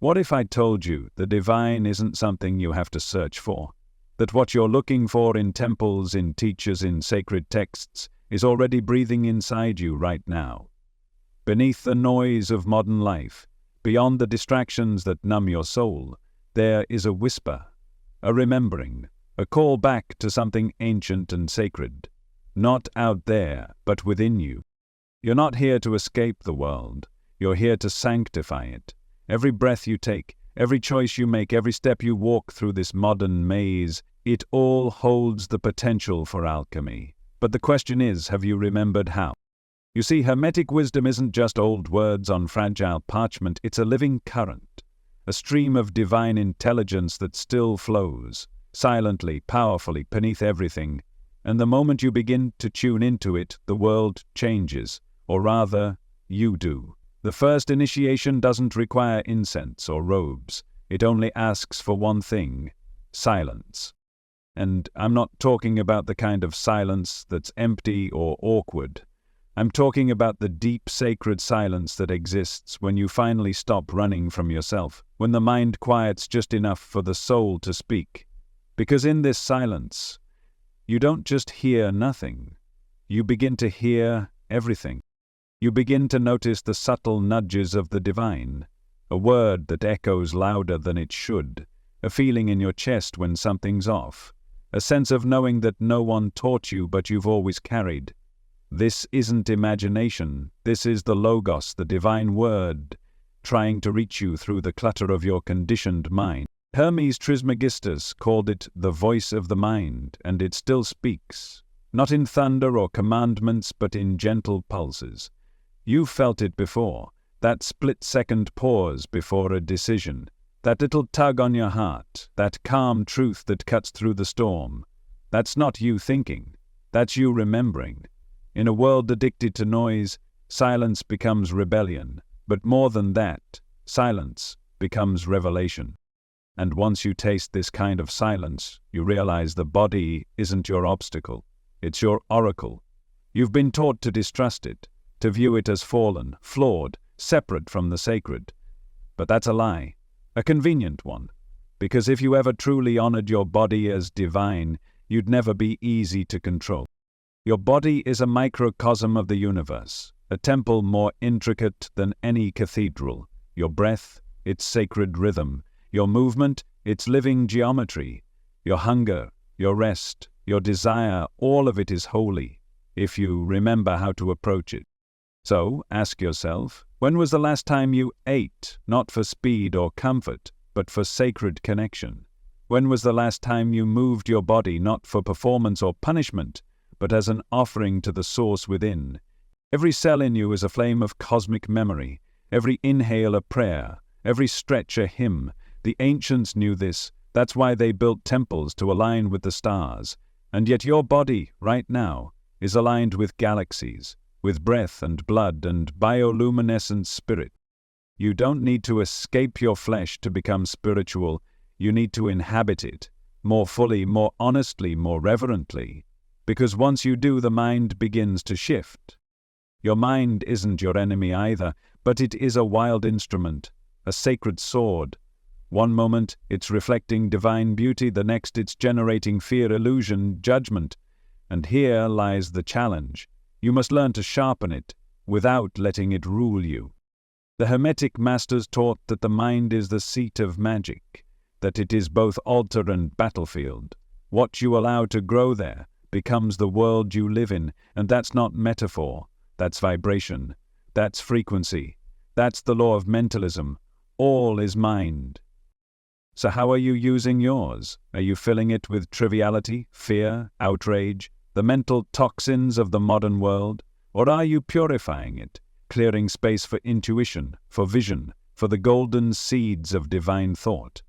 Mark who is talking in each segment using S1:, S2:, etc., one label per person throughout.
S1: What if I told you the divine isn't something you have to search for? That what you're looking for in temples, in teachers, in sacred texts is already breathing inside you right now. Beneath the noise of modern life, beyond the distractions that numb your soul, there is a whisper, a remembering, a call back to something ancient and sacred. Not out there, but within you. You're not here to escape the world. You're here to sanctify it. Every breath you take, every choice you make, every step you walk through this modern maze, it all holds the potential for alchemy. But the question is, have you remembered how? You see, Hermetic wisdom isn't just old words on fragile parchment, it's a living current, a stream of divine intelligence that still flows, silently, powerfully, beneath everything. And the moment you begin to tune into it, the world changes, or rather, you do. The first initiation doesn't require incense or robes. It only asks for one thing: silence. And I'm not talking about the kind of silence that's empty or awkward. I'm talking about the deep sacred silence that exists when you finally stop running from yourself, when the mind quiets just enough for the soul to speak. Because in this silence, you don't just hear nothing. You begin to hear everything. You begin to notice the subtle nudges of the divine, a word that echoes louder than it should, a feeling in your chest when something's off, a sense of knowing that no one taught you but you've always carried. This isn't imagination. This is the Logos, the divine word, trying to reach you through the clutter of your conditioned mind. Hermes Trismegistus called it the voice of the mind, and it still speaks, not in thunder or commandments, but in gentle pulses. You've felt it before, that split-second pause before a decision, that little tug on your heart, that calm truth that cuts through the storm. That's not you thinking, that's you remembering. In a world addicted to noise, silence becomes rebellion, but more than that, silence becomes revelation. And once you taste this kind of silence, you realize the body isn't your obstacle, it's your oracle. You've been taught to distrust it, to view it as fallen, flawed, separate from the sacred. But that's a lie, a convenient one, because if you ever truly honored your body as divine, you'd never be easy to control. Your body is a microcosm of the universe, a temple more intricate than any cathedral. Your breath, its sacred rhythm. Your movement, its living geometry. Your hunger, your rest, your desire, all of it is holy, if you remember how to approach it. So, ask yourself, when was the last time you ate, not for speed or comfort, but for sacred connection? When was the last time you moved your body not for performance or punishment, but as an offering to the source within? Every cell in you is a flame of cosmic memory, every inhale a prayer, every stretch a hymn. The ancients knew this, that's why they built temples to align with the stars. And yet your body, right now, is aligned with galaxies, with breath and blood and bioluminescent spirit. You don't need to escape your flesh to become spiritual, you need to inhabit it, more fully, more honestly, more reverently. Because once you do, the mind begins to shift. Your mind isn't your enemy either, but it is a wild instrument, a sacred sword. One moment it's reflecting divine beauty, the next it's generating fear, illusion, judgment. And here lies the challenge. You must learn to sharpen it without letting it rule you. The Hermetic masters taught that the mind is the seat of magic, that it is both altar and battlefield. What you allow to grow there becomes the world you live in, and that's not metaphor, that's vibration, that's frequency, that's the law of mentalism. All is mind. So how are you using yours? Are you filling it with triviality, fear, outrage, the mental toxins of the modern world? Or are you purifying it, clearing space for intuition, for vision, for the golden seeds of divine thought?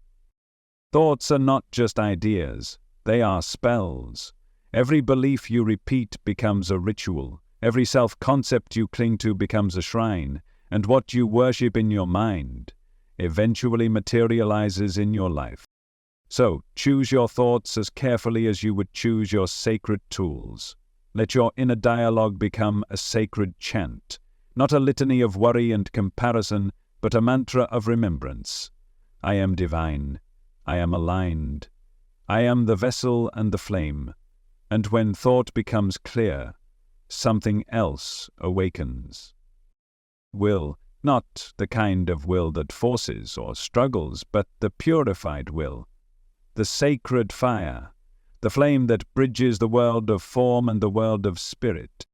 S1: Thoughts are not just ideas, they are spells. Every belief you repeat becomes a ritual. Every self-concept you cling to becomes a shrine. And what you worship in your mind eventually materializes in your life. So, choose your thoughts as carefully as you would choose your sacred tools. Let your inner dialogue become a sacred chant, not a litany of worry and comparison, but a mantra of remembrance. I am divine. I am aligned. I am the vessel and the flame. And when thought becomes clear, something else awakens. Will, not the kind of will that forces or struggles, but the purified will, the sacred fire, the flame that bridges the world of form and the world of spirit.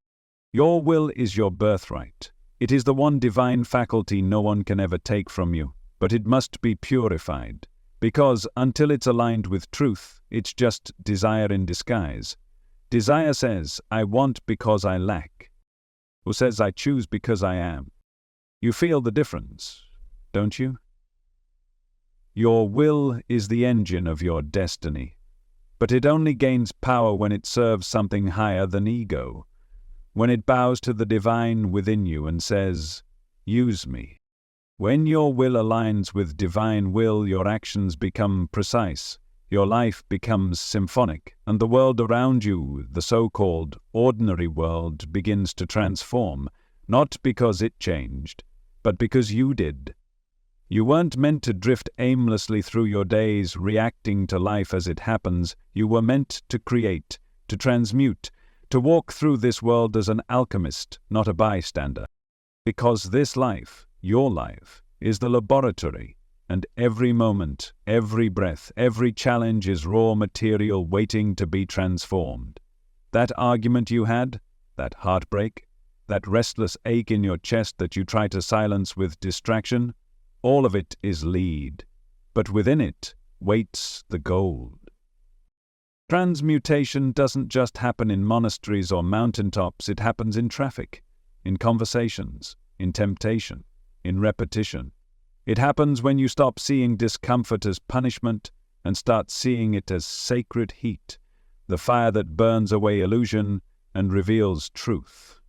S1: Your will is your birthright. It is the one divine faculty no one can ever take from you, but it must be purified, because until it's aligned with truth, it's just desire in disguise. Desire says, I want because I lack, or says, I choose because I am. You feel the difference, don't you? Your will is the engine of your destiny, but it only gains power when it serves something higher than ego, when it bows to the divine within you and says, use me. When your will aligns with divine will, your actions become precise. Your life becomes symphonic, and the world around you, the so-called ordinary world, begins to transform, not because it changed, but because you did. You weren't meant to drift aimlessly through your days, reacting to life as it happens. You were meant to create, to transmute, to walk through this world as an alchemist, not a bystander. Because this life, your life, is the laboratory. And every moment, every breath, every challenge is raw material waiting to be transformed. That argument you had, that heartbreak, that restless ache in your chest that you try to silence with distraction, all of it is lead, but within it waits the gold. Transmutation doesn't just happen in monasteries or mountaintops, it happens in traffic, in conversations, in temptation, in repetition. It happens when you stop seeing discomfort as punishment and start seeing it as sacred heat, the fire that burns away illusion and reveals truth.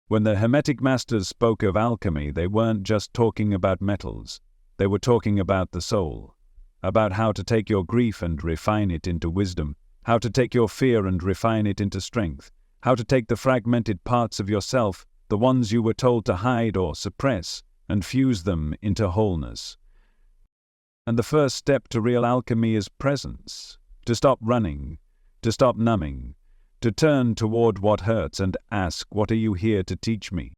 S1: When the Hermetic masters spoke of alchemy, they weren't just talking about metals. They were talking about the soul, about how to take your grief and refine it into wisdom, how to take your fear and refine it into strength, how to take the fragmented parts of yourself, the ones you were told to hide or suppress, and fuse them into wholeness. And the first step to real alchemy is presence, to stop running, to stop numbing, to turn toward what hurts and ask, what are you here to teach me?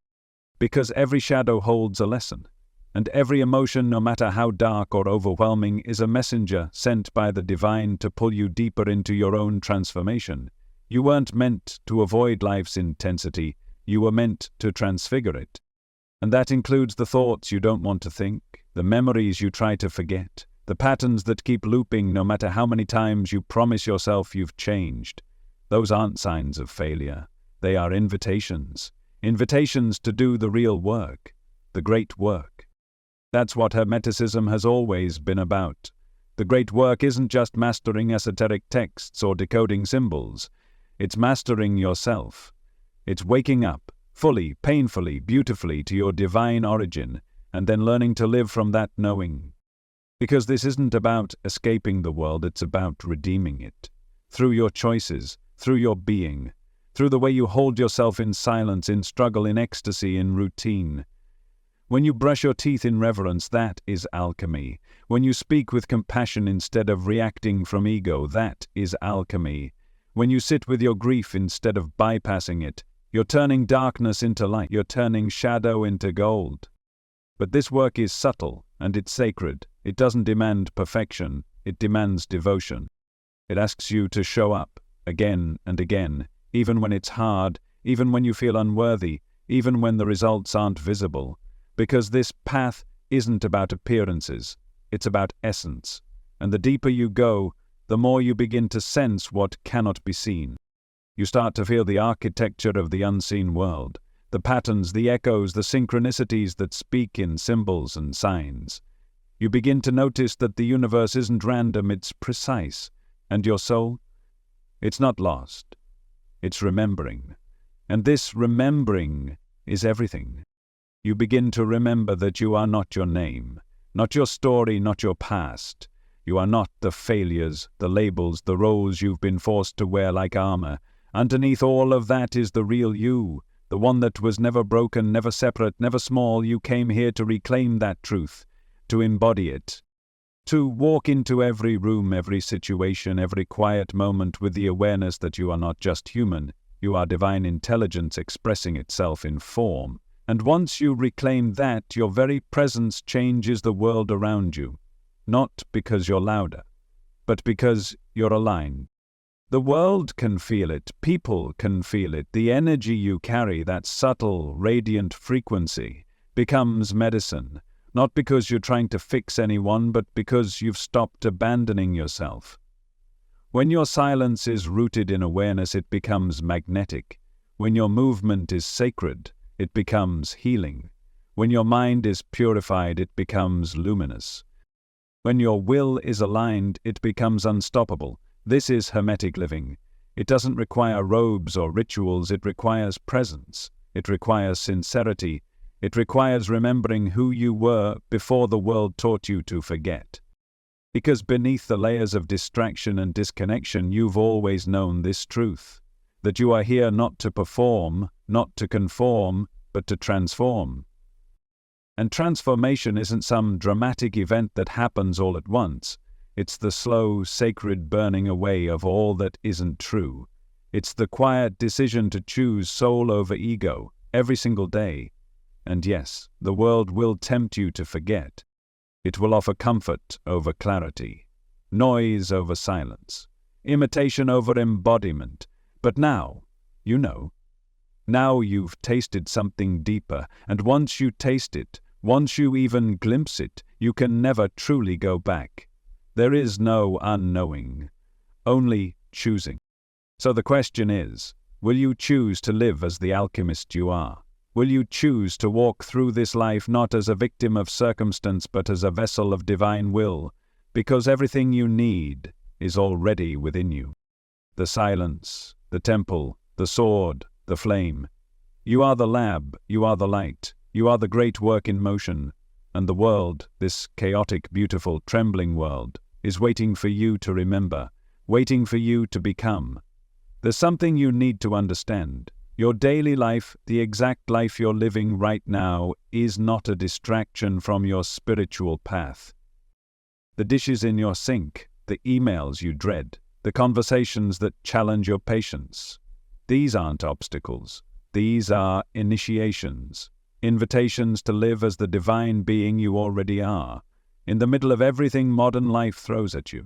S1: Because every shadow holds a lesson, and every emotion, no matter how dark or overwhelming, is a messenger sent by the divine to pull you deeper into your own transformation. You weren't meant to avoid life's intensity, you were meant to transfigure it. And that includes the thoughts you don't want to think, the memories you try to forget, the patterns that keep looping no matter how many times you promise yourself you've changed. Those aren't signs of failure. They are invitations. Invitations to do the real work, the great work. That's what Hermeticism has always been about. The great work isn't just mastering esoteric texts or decoding symbols. It's mastering yourself. It's waking up, fully, painfully, beautifully to your divine origin, and then learning to live from that knowing. Because this isn't about escaping the world, it's about redeeming it. Through your choices, through your being, through the way you hold yourself in silence, in struggle, in ecstasy, in routine. When you brush your teeth in reverence, that is alchemy. When you speak with compassion instead of reacting from ego, that is alchemy. When you sit with your grief instead of bypassing it, you're turning darkness into light, you're turning shadow into gold. But this work is subtle and it's sacred. It doesn't demand perfection, it demands devotion. It asks you to show up again and again, even when it's hard, even when you feel unworthy, even when the results aren't visible. Because this path isn't about appearances, it's about essence. And the deeper you go, the more you begin to sense what cannot be seen. You start to feel the architecture of the unseen world, the patterns, the echoes, the synchronicities that speak in symbols and signs. You begin to notice that the universe isn't random, it's precise. And your soul? It's not lost. It's remembering. And this remembering is everything. You begin to remember that you are not your name, not your story, not your past. You are not the failures, the labels, the roles you've been forced to wear like armor. Underneath all of that is the real you, the one that was never broken, never separate, never small. You came here to reclaim that truth, to embody it. To walk into every room, every situation, every quiet moment with the awareness that you are not just human, you are divine intelligence expressing itself in form. And once you reclaim that, your very presence changes the world around you. Not because you're louder, but because you're aligned. The world can feel it, people can feel it. The energy you carry, that subtle, radiant frequency, becomes medicine. Not because you're trying to fix anyone, but because you've stopped abandoning yourself. When your silence is rooted in awareness, it becomes magnetic. When your movement is sacred, it becomes healing. When your mind is purified, it becomes luminous. When your will is aligned, it becomes unstoppable. This is Hermetic living. It doesn't require robes or rituals, it requires presence. It requires sincerity. It requires remembering who you were before the world taught you to forget. Because beneath the layers of distraction and disconnection, you've always known this truth, that you are here not to perform, not to conform, but to transform. And transformation isn't some dramatic event that happens all at once. It's the slow, sacred burning away of all that isn't true. It's the quiet decision to choose soul over ego every single day. And yes, the world will tempt you to forget. It will offer comfort over clarity, noise over silence, imitation over embodiment. But now, you know. Now you've tasted something deeper, and once you taste it, once you even glimpse it, you can never truly go back. There is no unknowing, only choosing. So the question is, will you choose to live as the alchemist you are? Will you choose to walk through this life not as a victim of circumstance but as a vessel of divine will? Because everything you need is already within you. The silence, the temple, the sword, the flame. You are the lab, you are the light, you are the great work in motion. And the world, this chaotic, beautiful, trembling world, is waiting for you to remember, waiting for you to become. There's something you need to understand. Your daily life, the exact life you're living right now, is not a distraction from your spiritual path. The dishes in your sink, the emails you dread, the conversations that challenge your patience, these aren't obstacles. These are initiations, invitations to live as the divine being you already are, in the middle of everything modern life throws at you.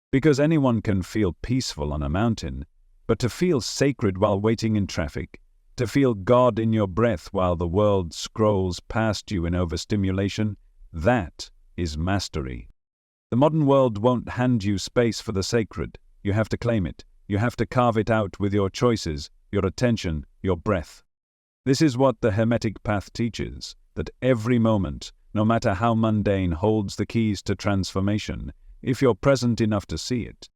S1: Because anyone can feel peaceful on a mountain, but to feel sacred while waiting in traffic, to feel God in your breath while the world scrolls past you in overstimulation, that is mastery. The modern world won't hand you space for the sacred. You have to claim it. You have to carve it out with your choices, your attention, your breath. This is what the Hermetic path teaches, that every moment, no matter how mundane, holds the keys to transformation, if you're present enough to see it.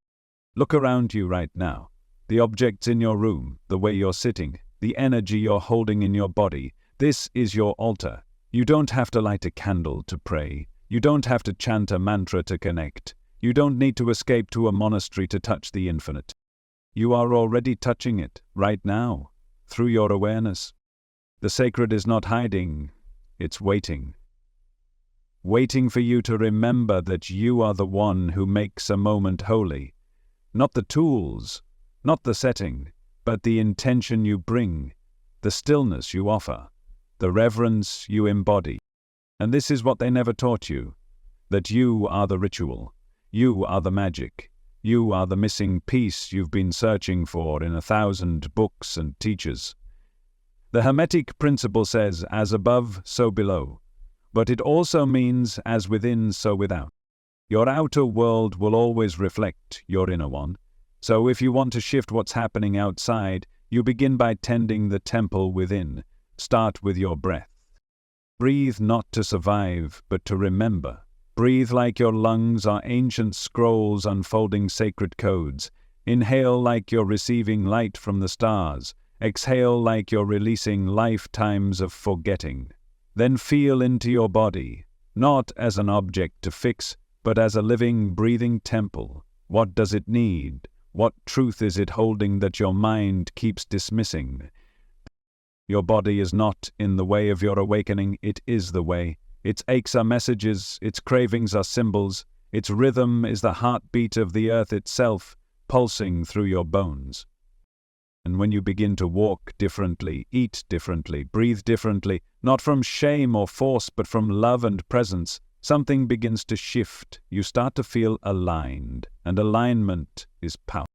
S1: Look around you right now. The objects in your room, the way you're sitting, the energy you're holding in your body. This is your altar. You don't have to light a candle to pray. You don't have to chant a mantra to connect. You don't need to escape to a monastery to touch the infinite. You are already touching it, right now, through your awareness. The sacred is not hiding, it's waiting. Waiting for you to remember that you are the one who makes a moment holy. Not the tools, not the setting, but the intention you bring, the stillness you offer, the reverence you embody. And this is what they never taught you, that you are the ritual, you are the magic, you are the missing piece you've been searching for in 1,000 books and teachers. The Hermetic principle says, as above, so below, but it also means as within, so without. Your outer world will always reflect your inner one. So if you want to shift what's happening outside, you begin by tending the temple within. Start with your breath. Breathe not to survive, but to remember. Breathe like your lungs are ancient scrolls unfolding sacred codes. Inhale like you're receiving light from the stars. Exhale like you're releasing lifetimes of forgetting. Then feel into your body, not as an object to fix, but as a living, breathing temple. What does it need? What truth is it holding that your mind keeps dismissing? Your body is not in the way of your awakening, it is the way. Its aches are messages, its cravings are symbols, Its rhythm is the heartbeat of the earth itself, pulsing through your bones. And when you begin to walk differently, eat differently, breathe differently, not from shame or force but from love and presence, something begins to shift. You start to feel aligned, and alignment is power.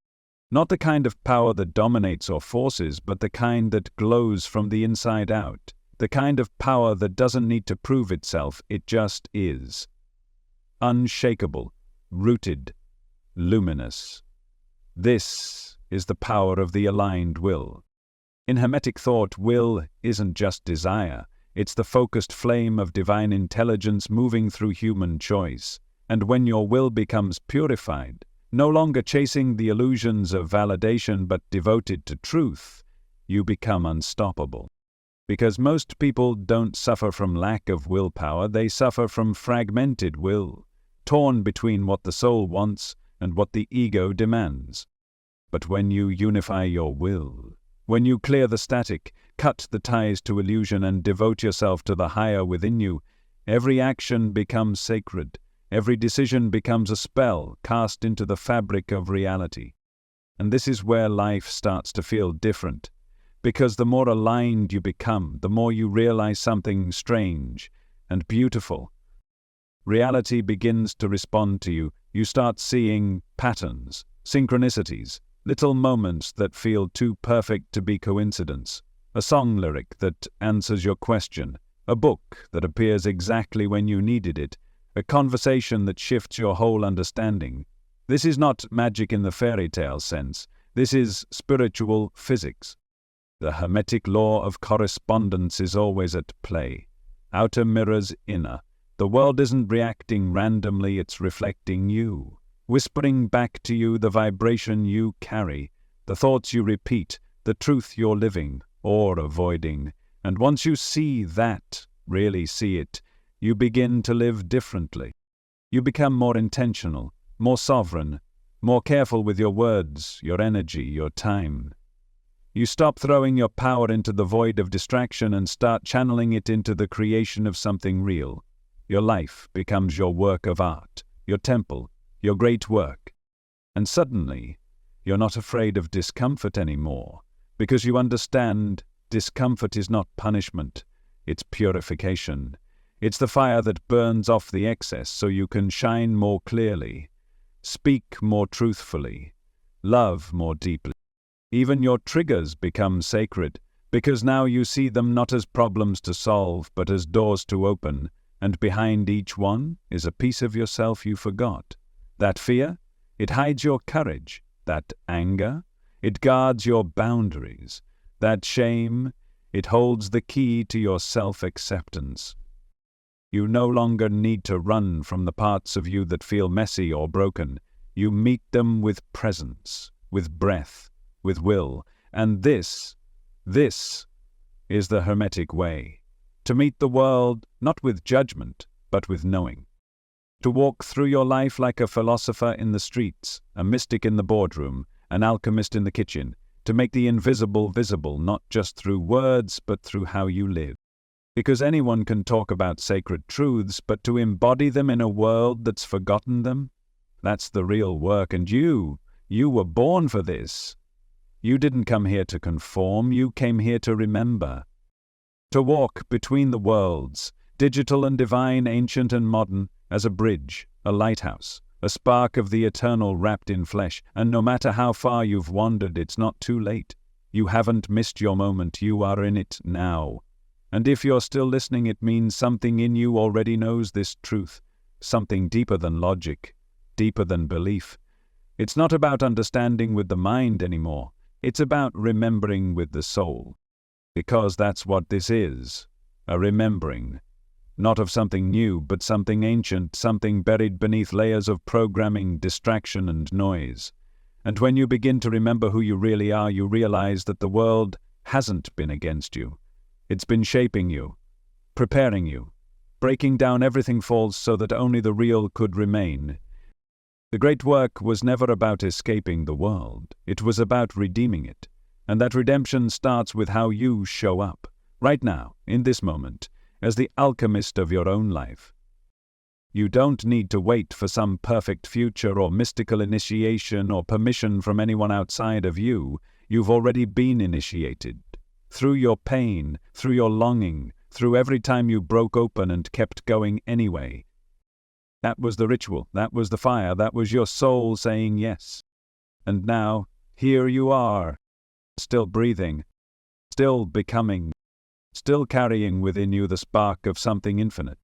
S1: Not the kind of power that dominates or forces, but the kind that glows from the inside out. The kind of power that doesn't need to prove itself, it just is. Unshakable, rooted, luminous. This is the power of the aligned will. In Hermetic thought, will isn't just desire. It's the focused flame of divine intelligence moving through human choice. And when your will becomes purified, no longer chasing the illusions of validation but devoted to truth, you become unstoppable. Because most people don't suffer from lack of willpower, they suffer from fragmented will, torn between what the soul wants and what the ego demands. But when you unify your will, when you clear the static, cut the ties to illusion and devote yourself to the higher within you, every action becomes sacred, every decision becomes a spell cast into the fabric of reality. And this is where life starts to feel different, because the more aligned you become, the more you realize something strange and beautiful. Reality begins to respond to you. You start seeing patterns, synchronicities, little moments that feel too perfect to be coincidence. A song lyric that answers your question, a book that appears exactly when you needed it, a conversation that shifts your whole understanding. This is not magic in the fairy tale sense. This is spiritual physics. The Hermetic law of correspondence is always at play. Outer mirrors inner. The world isn't reacting randomly, it's reflecting you, whispering back to you the vibration you carry, the thoughts you repeat, the truth you're living or avoiding. And once you see that, really see it, you begin to live differently. You become more intentional, more sovereign, more careful with your words, your energy, your time. You stop throwing your power into the void of distraction and start channeling it into the creation of something real. Your life becomes your work of art, your temple, your great work. And suddenly, you're not afraid of discomfort anymore, because you understand discomfort is not punishment, it's purification. It's the fire that burns off the excess so you can shine more clearly, speak more truthfully, love more deeply. Even your triggers become sacred, because now you see them not as problems to solve, but as doors to open, and behind each one is a piece of yourself you forgot. That fear, it hides your courage. That anger, it guards your boundaries. That shame, it holds the key to your self-acceptance. You no longer need to run from the parts of you that feel messy or broken. You meet them with presence, with breath, with will. And this is the Hermetic way. To meet the world, not with judgment, but with knowing. To walk through your life like a philosopher in the streets, a mystic in the boardroom, an alchemist in the kitchen. To make the invisible visible, not just through words, but through how you live. Because anyone can talk about sacred truths, but to embody them in a world that's forgotten them, that's the real work. And you were born for this. You didn't come here to conform, you came here to remember. To walk between the worlds, digital and divine, ancient and modern, as a bridge, a lighthouse, a spark of the eternal wrapped in flesh. And no matter how far you've wandered, it's not too late. You haven't missed your moment, you are in it now. And if you're still listening, it means something in you already knows this truth, something deeper than logic, deeper than belief. It's not about understanding with the mind anymore, it's about remembering with the soul. Because that's what this is, a remembering. Not of something new, but something ancient, something buried beneath layers of programming, distraction, and noise. And when you begin to remember who you really are, you realize that the world hasn't been against you. It's been shaping you, preparing you, breaking down everything false so that only the real could remain. The great work was never about escaping the world. It was about redeeming it. And that redemption starts with how you show up, right now, in this moment, as the alchemist of your own life. You don't need to wait for some perfect future or mystical initiation or permission from anyone outside of you. You've already been initiated. Through your pain, through your longing, through every time you broke open and kept going anyway. That was the ritual, that was the fire, that was your soul saying yes. And now, here you are, still breathing, still becoming, still carrying within you the spark of something infinite.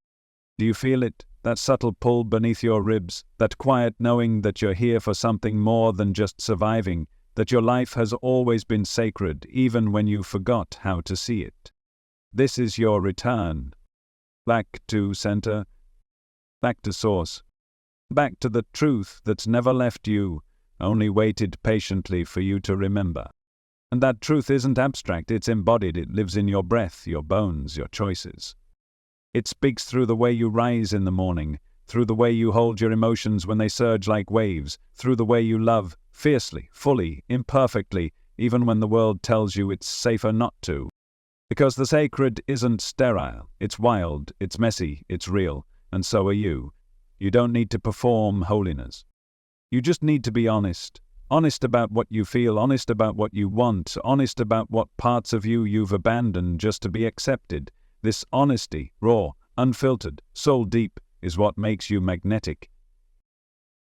S1: Do you feel it? That subtle pull beneath your ribs, that quiet knowing that you're here for something more than just surviving, that your life has always been sacred, even when you forgot how to see it. This is your return. Back to center, back to source, back to the truth that's never left you, only waited patiently for you to remember. And that truth isn't abstract, it's embodied, it lives in your breath, your bones, your choices. It speaks through the way you rise in the morning, through the way you hold your emotions when they surge like waves, through the way you love, fiercely, fully, imperfectly, even when the world tells you it's safer not to. Because the sacred isn't sterile, it's wild, it's messy, it's real, and so are you. You don't need to perform holiness. You just need to be honest. Honest about what you feel, honest about what you want, honest about what parts of you you've abandoned just to be accepted. This honesty, raw, unfiltered, soul deep, is what makes you magnetic.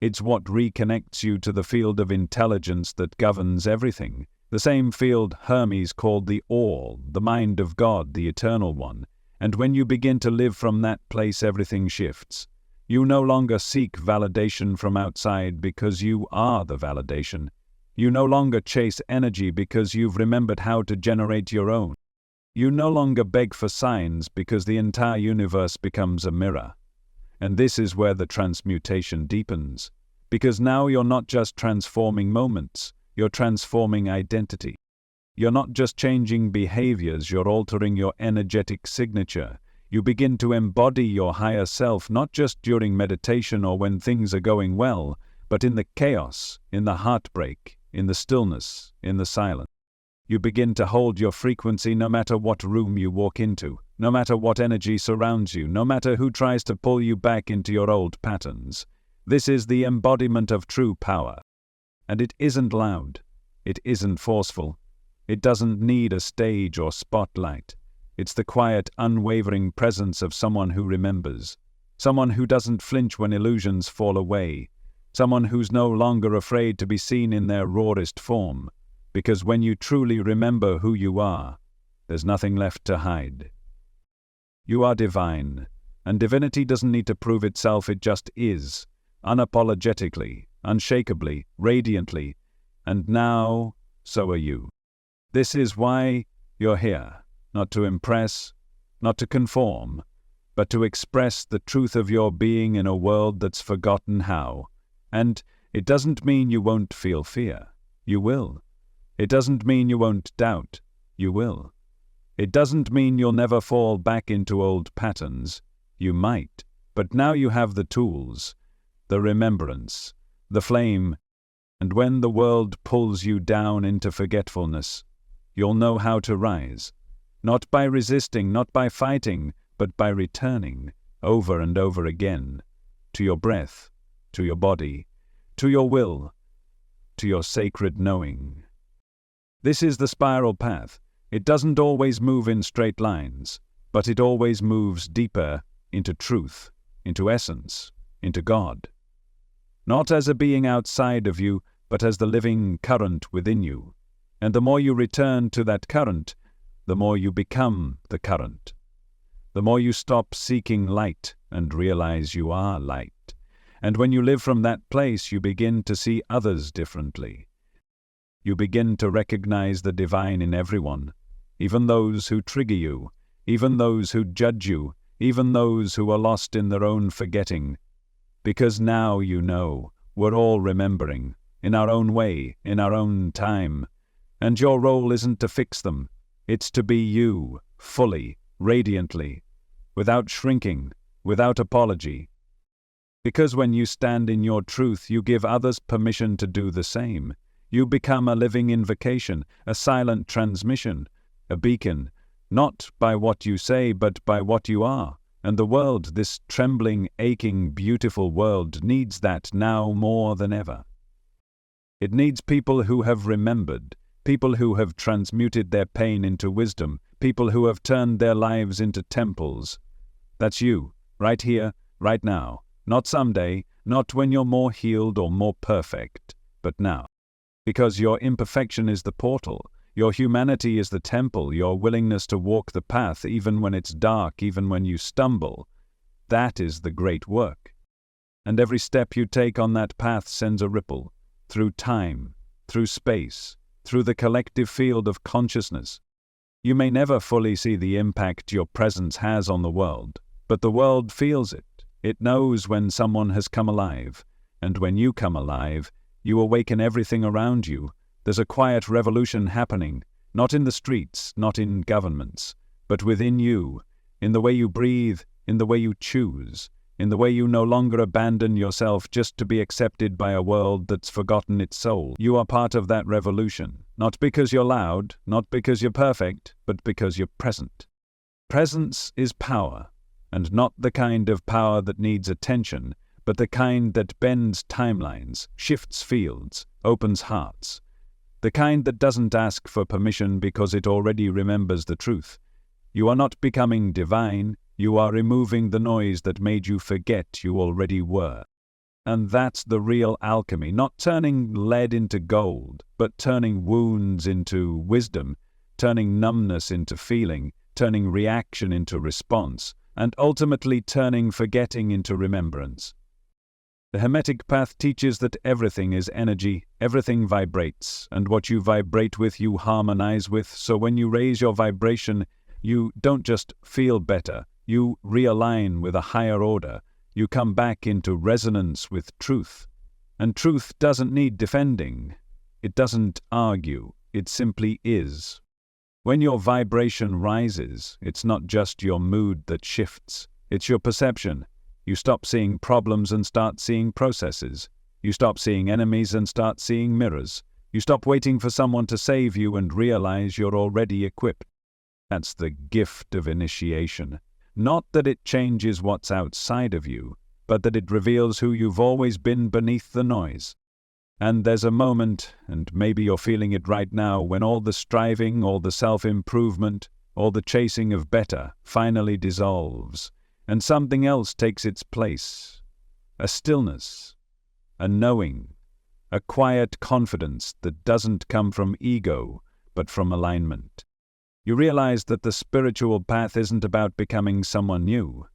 S1: It's what reconnects you to the field of intelligence that governs everything. The same field Hermes called the All, the mind of God, the Eternal One. And when you begin to live from that place, everything shifts. You no longer seek validation from outside because you are the validation. You no longer chase energy because you've remembered how to generate your own. You no longer beg for signs because the entire universe becomes a mirror. And this is where the transmutation deepens. Because now you're not just transforming moments, you're transforming identity. You're not just changing behaviors, you're altering your energetic signature. You begin to embody your higher self, not just during meditation or when things are going well, but in the chaos, in the heartbreak, in the stillness, in the silence. You begin to hold your frequency no matter what room you walk into, no matter what energy surrounds you, no matter who tries to pull you back into your old patterns. This is the embodiment of true power. And it isn't loud. It isn't forceful. It doesn't need a stage or spotlight. It's the quiet, unwavering presence of someone who remembers. Someone who doesn't flinch when illusions fall away. Someone who's no longer afraid to be seen in their rawest form. Because when you truly remember who you are, there's nothing left to hide. You are divine, and divinity doesn't need to prove itself, it just is, unapologetically, unshakably, radiantly, and now, so are you. This is why you're here, not to impress, not to conform, but to express the truth of your being in a world that's forgotten how. And it doesn't mean you won't feel fear. You will. It doesn't mean you won't doubt. You will. It doesn't mean you'll never fall back into old patterns. You might. But now you have the tools, the remembrance, the flame, and when the world pulls you down into forgetfulness, you'll know how to rise. Not by resisting, not by fighting, but by returning, over and over again, to your breath, to your body, to your will, to your sacred knowing. This is the spiral path. It doesn't always move in straight lines, but it always moves deeper into truth, into essence, into God. Not as a being outside of you, but as the living current within you. And the more you return to that current, the more you become the current. The more you stop seeking light and realize you are light. And when you live from that place, you begin to see others differently. You begin to recognize the divine in everyone, even those who trigger you, even those who judge you, even those who are lost in their own forgetting. Because now you know, we're all remembering, in our own way, in our own time. And your role isn't to fix them, it's to be you, fully, radiantly, without shrinking, without apology. Because when you stand in your truth, you give others permission to do the same. You become a living invocation, a silent transmission, a beacon, not by what you say, but by what you are, And the world, this trembling, aching, beautiful world, needs that now more than ever. It needs people who have remembered, people who have transmuted their pain into wisdom, people who have turned their lives into temples. That's you, right here, right now. Not someday, not when you're more healed or more perfect, but now. Because your imperfection is the portal, your humanity is the temple, your willingness to walk the path even when it's dark, even when you stumble, that is the great work. And every step you take on that path sends a ripple, through time, through space, through the collective field of consciousness. You may never fully see the impact your presence has on the world, but the world feels it. It knows when someone has come alive, and when you come alive, you awaken everything around you. There's a quiet revolution happening, not in the streets, not in governments, but within you, in the way you breathe, in the way you choose, in the way you no longer abandon yourself just to be accepted by a world that's forgotten its soul. You are part of that revolution, not because you're loud, not because you're perfect, but because you're present. Presence is power, and not the kind of power that needs attention, but the kind that bends timelines, shifts fields, opens hearts. The kind that doesn't ask for permission because it already remembers the truth. You are not becoming divine, you are removing the noise that made you forget you already were. And that's the real alchemy, not turning lead into gold, but turning wounds into wisdom, turning numbness into feeling, turning reaction into response, and ultimately turning forgetting into remembrance. The Hermetic path teaches that everything is energy, everything vibrates, and what you vibrate with you harmonize with, so when you raise your vibration, you don't just feel better, you realign with a higher order, you come back into resonance with truth. And truth doesn't need defending, it doesn't argue, it simply is. When your vibration rises, it's not just your mood that shifts, it's your perception. You stop seeing problems and start seeing processes. You stop seeing enemies and start seeing mirrors. You stop waiting for someone to save you and realize you're already equipped. That's the gift of initiation. Not that it changes what's outside of you, but that it reveals who you've always been beneath the noise. And there's a moment, and maybe you're feeling it right now, when all the striving, all the self-improvement, all the chasing of better finally dissolves. And something else takes its place, a stillness, a knowing, a quiet confidence that doesn't come from ego, but from alignment. You realize that the spiritual path isn't about becoming someone new.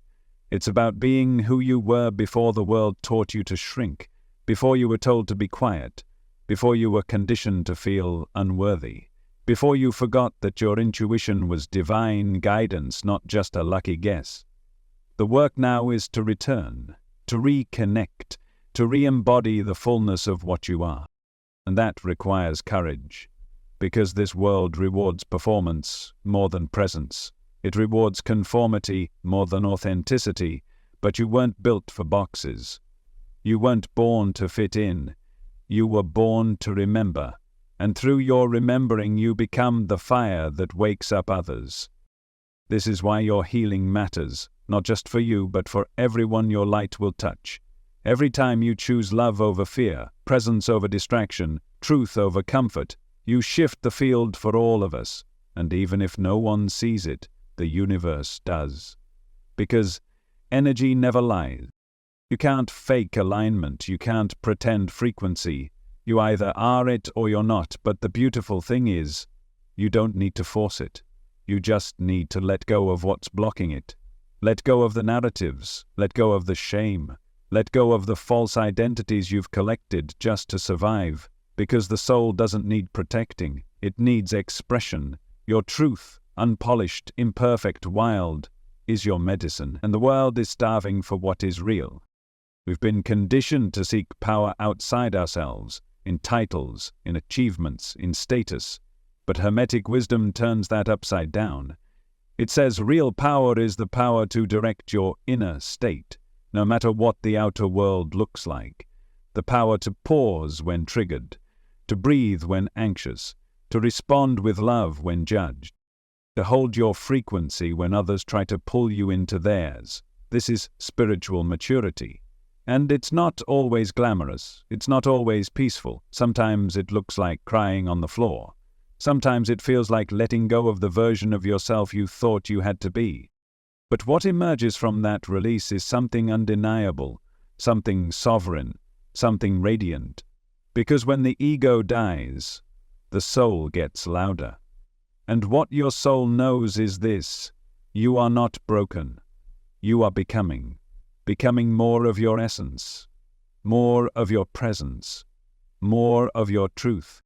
S1: It's about being who you were before the world taught you to shrink, before you were told to be quiet, before you were conditioned to feel unworthy, before you forgot that your intuition was divine guidance, not just a lucky guess. The work now is to return, to reconnect, to re-embody the fullness of what you are. And that requires courage, because this world rewards performance more than presence. It rewards conformity more than authenticity, but you weren't built for boxes. You weren't born to fit in. You were born to remember, and through your remembering you become the fire that wakes up others. This is why your healing matters. Not just for you, but for everyone your light will touch. Every time you choose love over fear, presence over distraction, truth over comfort, you shift the field for all of us. And even if no one sees it, the universe does. Because energy never lies. You can't fake alignment, you can't pretend frequency. You either are it or you're not, but the beautiful thing is, you don't need to force it. You just need to let go of what's blocking it. Let go of the narratives, let go of the shame, let go of the false identities you've collected just to survive, because the soul doesn't need protecting, it needs expression. Your truth, unpolished, imperfect, wild, is your medicine, and the world is starving for what is real. We've been conditioned to seek power outside ourselves, in titles, in achievements, in status, but Hermetic wisdom turns that upside down. It says real power is the power to direct your inner state, no matter what the outer world looks like. The power to pause when triggered, to breathe when anxious, to respond with love when judged. to hold your frequency when others try to pull you into theirs. This is spiritual maturity. And it's not always glamorous. It's not always peaceful. Sometimes it looks like crying on the floor. Sometimes it feels like letting go of the version of yourself you thought you had to be. But what emerges from that release is something undeniable, something sovereign, something radiant. Because when the ego dies, the soul gets louder. And what your soul knows is this: you are not broken. You are becoming more of your essence, more of your presence, more of your truth.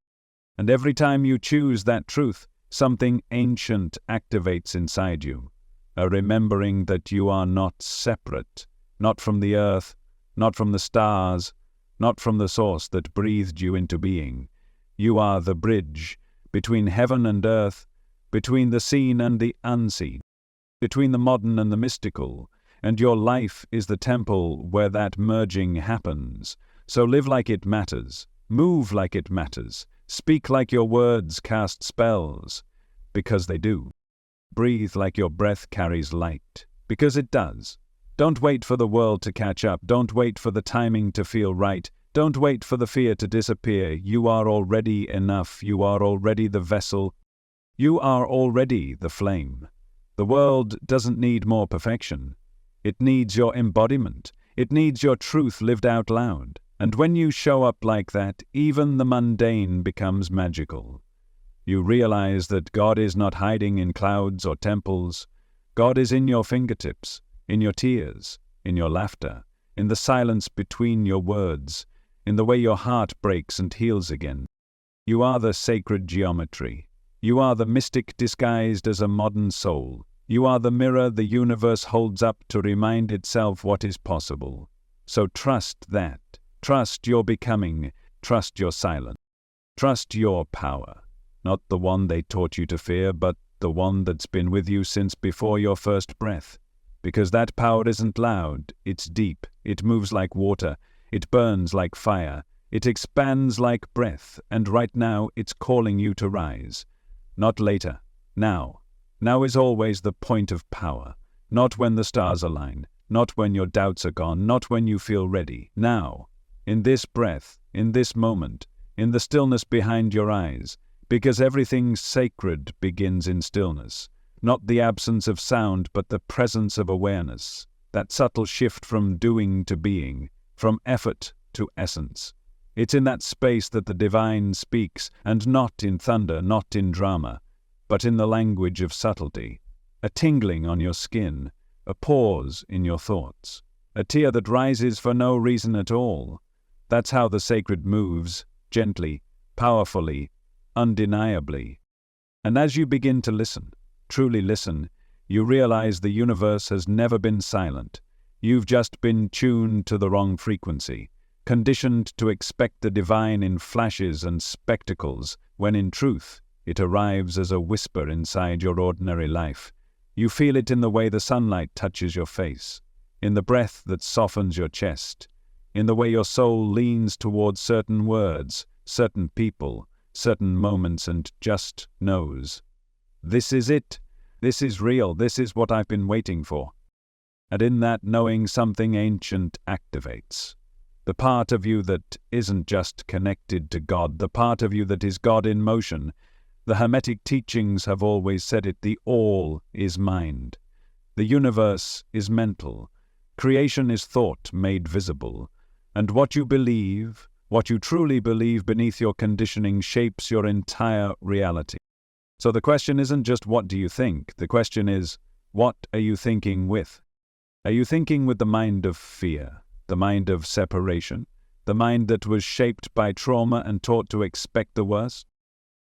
S1: And every time you choose that truth, something ancient activates inside you, a remembering that you are not separate, not from the earth, not from the stars, not from the source that breathed you into being. You are the bridge between heaven and earth, between the seen and the unseen, between the modern and the mystical, and your life is the temple where that merging happens. So live like it matters, move like it matters, speak like your words cast spells, because they do. Breathe like your breath carries light, because it does. Don't wait for the world to catch up, don't wait for the timing to feel right, don't wait for the fear to disappear. You are already enough, you are already the vessel, you are already the flame. The world doesn't need more perfection. It needs your embodiment. It needs your truth lived out loud. And when you show up like that, even the mundane becomes magical. You realize that God is not hiding in clouds or temples. God is in your fingertips, in your tears, in your laughter, in the silence between your words, in the way your heart breaks and heals again. You are the sacred geometry. You are the mystic disguised as a modern soul. You are the mirror the universe holds up to remind itself what is possible. So trust that. Trust your becoming. Trust your silence. Trust your power. Not the one they taught you to fear, but the one that's been with you since before your first breath. Because that power isn't loud, it's deep, it moves like water, it burns like fire, it expands like breath, and right now it's calling you to rise. Not later, now. Now is always the point of power, not when the stars align, not when your doubts are gone, not when you feel ready. Now, in this breath, in this moment, in the stillness behind your eyes, because everything sacred begins in stillness. Not the absence of sound, but the presence of awareness, that subtle shift from doing to being, from effort to essence. It's in that space that the divine speaks, and not in thunder, not in drama, but in the language of subtlety. A tingling on your skin, a pause in your thoughts, a tear that rises for no reason at all. That's how the sacred moves, gently, powerfully, undeniably. And as you begin to listen, truly listen, you realize the universe has never been silent. You've just been tuned to the wrong frequency, conditioned to expect the divine in flashes and spectacles, when in truth, it arrives as a whisper inside your ordinary life. You feel it in the way the sunlight touches your face, in the breath that softens your chest, in the way your soul leans towards certain words, certain people, certain moments, and just knows. This is it. This is real. This is what I've been waiting for. And in that knowing, something ancient activates. The part of you that isn't just connected to God, the part of you that is God in motion. The Hermetic Teachings have always said it: the all is mind. The universe is mental. Creation is thought made visible. And what you believe, what you truly believe beneath your conditioning, shapes your entire reality. So the question isn't just what do you think, the question is, what are you thinking with? Are you thinking with the mind of fear, the mind of separation, the mind that was shaped by trauma and taught to expect the worst?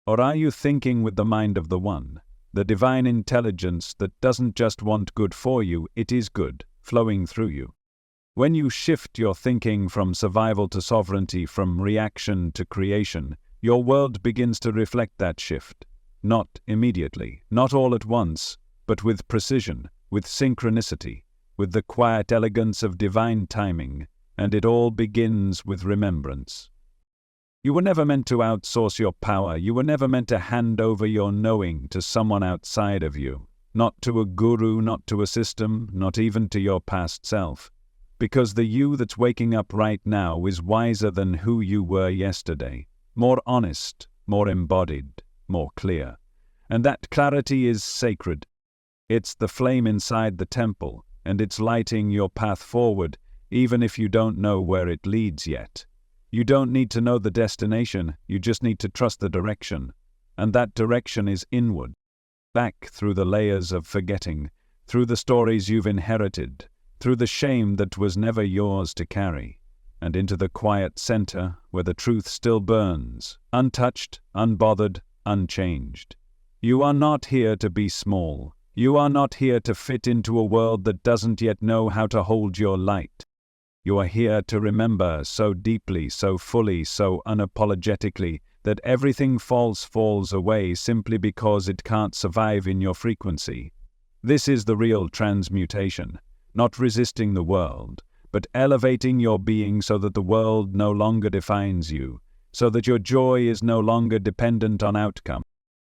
S1: Or are you thinking with the mind of the One, the divine intelligence that doesn't just want good for you, it is good, flowing through you? When you shift your thinking from survival to sovereignty, from reaction to creation, your world begins to reflect that shift. Not immediately, not all at once, but with precision, with synchronicity, with the quiet elegance of divine timing, and it all begins with remembrance. You were never meant to outsource your power. You were never meant to hand over your knowing to someone outside of you. Not to a guru, not to a system, not even to your past self. Because the you that's waking up right now is wiser than who you were yesterday. More honest, more embodied, more clear. And that clarity is sacred. It's the flame inside the temple, and it's lighting your path forward, even if you don't know where it leads yet. You don't need to know the destination, you just need to trust the direction. And that direction is inward, back through the layers of forgetting, through the stories you've inherited, through the shame that was never yours to carry, and into the quiet center where the truth still burns, untouched, unbothered, unchanged. You are not here to be small. You are not here to fit into a world that doesn't yet know how to hold your light. You are here to remember so deeply, so fully, so unapologetically, that everything falls away simply because it can't survive in your frequency. This is the real transmutation, not resisting the world, but elevating your being so that the world no longer defines you, so that your joy is no longer dependent on outcome,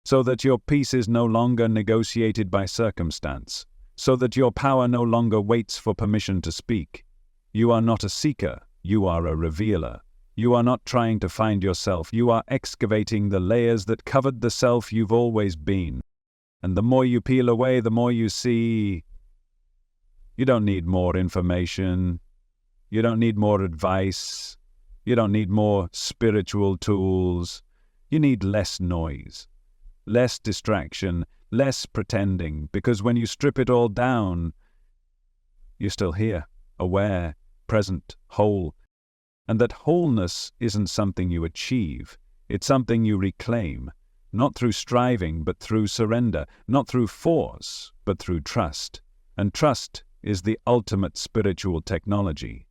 S1: so that your peace is no longer negotiated by circumstance, so that your power no longer waits for permission to speak. You are not a seeker, you are a revealer. You are not trying to find yourself, you are excavating the layers that covered the self you've always been. And the more you peel away, the more you see. You don't need more information. You don't need more advice. You don't need more spiritual tools. You need less noise, less distraction, less pretending, because when you strip it all down, you're still here, aware, present, whole. And that wholeness isn't something you achieve, it's something you reclaim, not through striving, but through surrender, not through force, but through trust. And trust is the ultimate spiritual technology.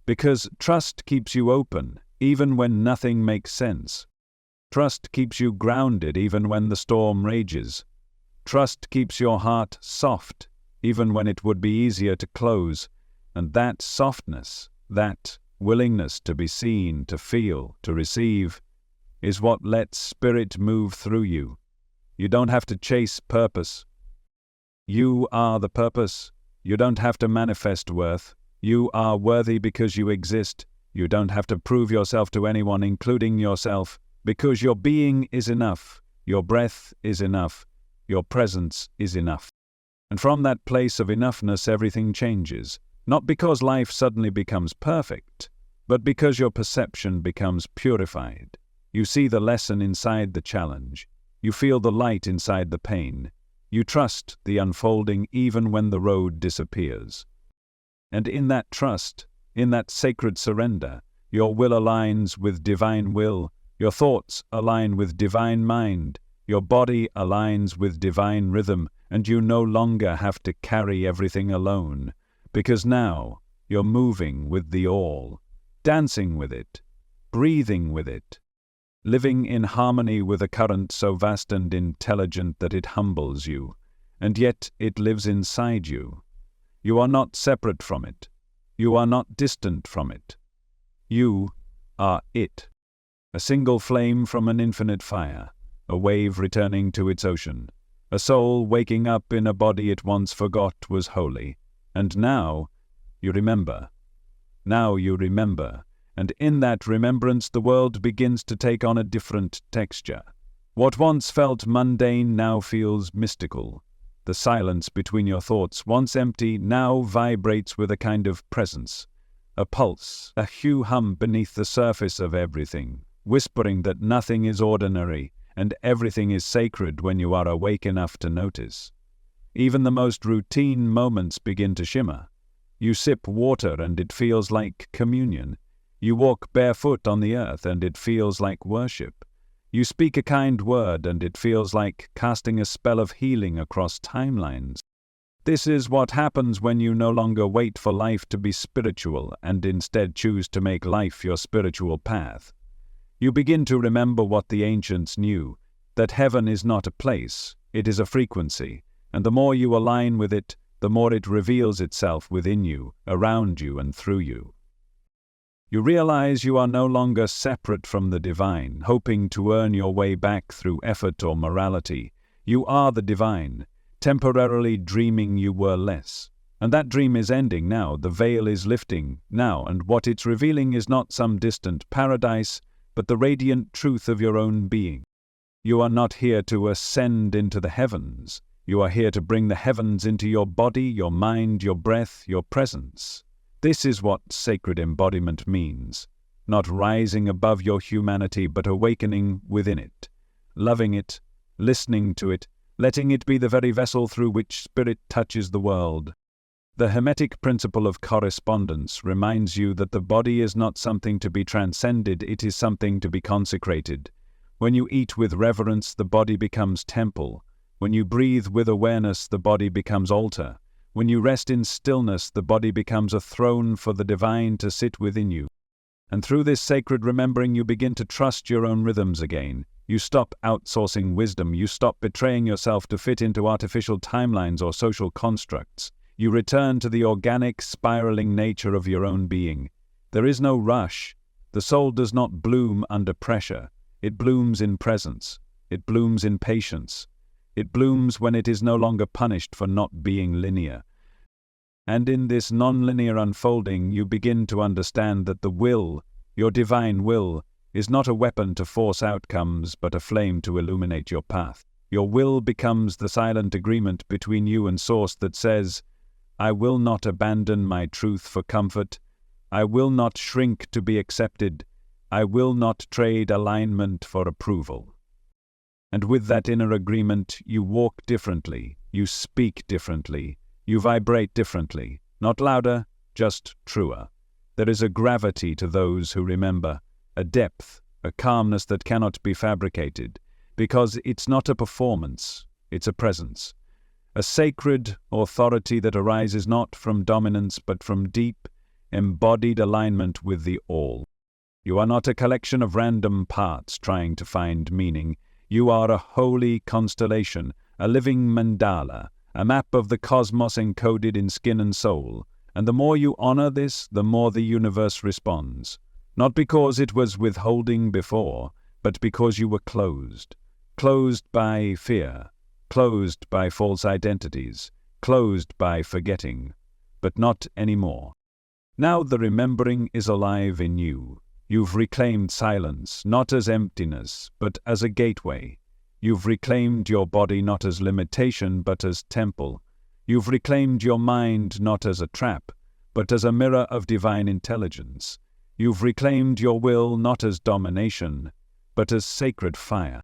S1: Because trust keeps you open, even when nothing makes sense. Trust keeps you grounded, even when the storm rages. Trust keeps your heart soft, even when it would be easier to close. And that softness, that willingness to be seen, to feel, to receive, is what lets spirit move through you. You don't have to chase purpose. You are the purpose. You don't have to manifest worth. You are worthy because you exist. You don't have to prove yourself to anyone, including yourself, because your being is enough. Your breath is enough. Your presence is enough. And from that place of enoughness, everything changes. Not because life suddenly becomes perfect, but because your perception becomes purified. You see the lesson inside the challenge. You feel the light inside the pain. You trust the unfolding even when the road disappears. And in that trust, in that sacred surrender, your will aligns with divine will, your thoughts align with divine mind, your body aligns with divine rhythm, and you no longer have to carry everything alone. Because now you're moving with the all, dancing with it, breathing with it, living in harmony with a current so vast and intelligent that it humbles you, and yet it lives inside you. You are not separate from it. You are not distant from it. You are it. A single flame from an infinite fire, a wave returning to its ocean, a soul waking up in a body it once forgot was holy. And now you remember. Now you remember. And in that remembrance the world begins to take on a different texture. What once felt mundane now feels mystical. The silence between your thoughts, once empty, now vibrates with a kind of presence. A pulse, a hue-hum beneath the surface of everything, whispering that nothing is ordinary and everything is sacred when you are awake enough to notice. Even the most routine moments begin to shimmer. You sip water and it feels like communion. You walk barefoot on the earth and it feels like worship. You speak a kind word and it feels like casting a spell of healing across timelines. This is what happens when you no longer wait for life to be spiritual and instead choose to make life your spiritual path. You begin to remember what the ancients knew, that heaven is not a place, it is a frequency. And the more you align with it, the more it reveals itself within you, around you, and through you. You realize you are no longer separate from the divine, hoping to earn your way back through effort or morality. You are the divine, temporarily dreaming you were less. And that dream is ending now, the veil is lifting now, and what it's revealing is not some distant paradise, but the radiant truth of your own being. You are not here to ascend into the heavens. You are here to bring the heavens into your body, your mind, your breath, your presence. This is what sacred embodiment means. Not rising above your humanity, but awakening within it, loving it, listening to it, letting it be the very vessel through which spirit touches the world. The Hermetic principle of correspondence reminds you that the body is not something to be transcended, it is something to be consecrated. When you eat with reverence, the body becomes temple. When you breathe with awareness, the body becomes altar. When you rest in stillness, the body becomes a throne for the divine to sit within you. And through this sacred remembering, you begin to trust your own rhythms again. You stop outsourcing wisdom. You stop betraying yourself to fit into artificial timelines or social constructs. You return to the organic, spiraling nature of your own being. There is no rush. The soul does not bloom under pressure. It blooms in presence. It blooms in patience. It blooms when it is no longer punished for not being linear. And in this non-linear unfolding, you begin to understand that the will, your divine will, is not a weapon to force outcomes, but a flame to illuminate your path. Your will becomes the silent agreement between you and Source that says, I will not abandon my truth for comfort. I will not shrink to be accepted. I will not trade alignment for approval. And with that inner agreement, you walk differently, you speak differently, you vibrate differently, not louder, just truer. There is a gravity to those who remember, a depth, a calmness that cannot be fabricated, because it's not a performance, it's a presence. A sacred authority that arises not from dominance but from deep, embodied alignment with the All. You are not a collection of random parts trying to find meaning. You are a holy constellation, a living mandala, a map of the cosmos encoded in skin and soul. And the more you honor this, the more the universe responds. Not because it was withholding before, but because you were closed. Closed by fear, closed by false identities, closed by forgetting, but not anymore. Now the remembering is alive in you. You've reclaimed silence, not as emptiness, but as a gateway. You've reclaimed your body not as limitation, but as temple. You've reclaimed your mind not as a trap, but as a mirror of divine intelligence. You've reclaimed your will not as domination, but as sacred fire.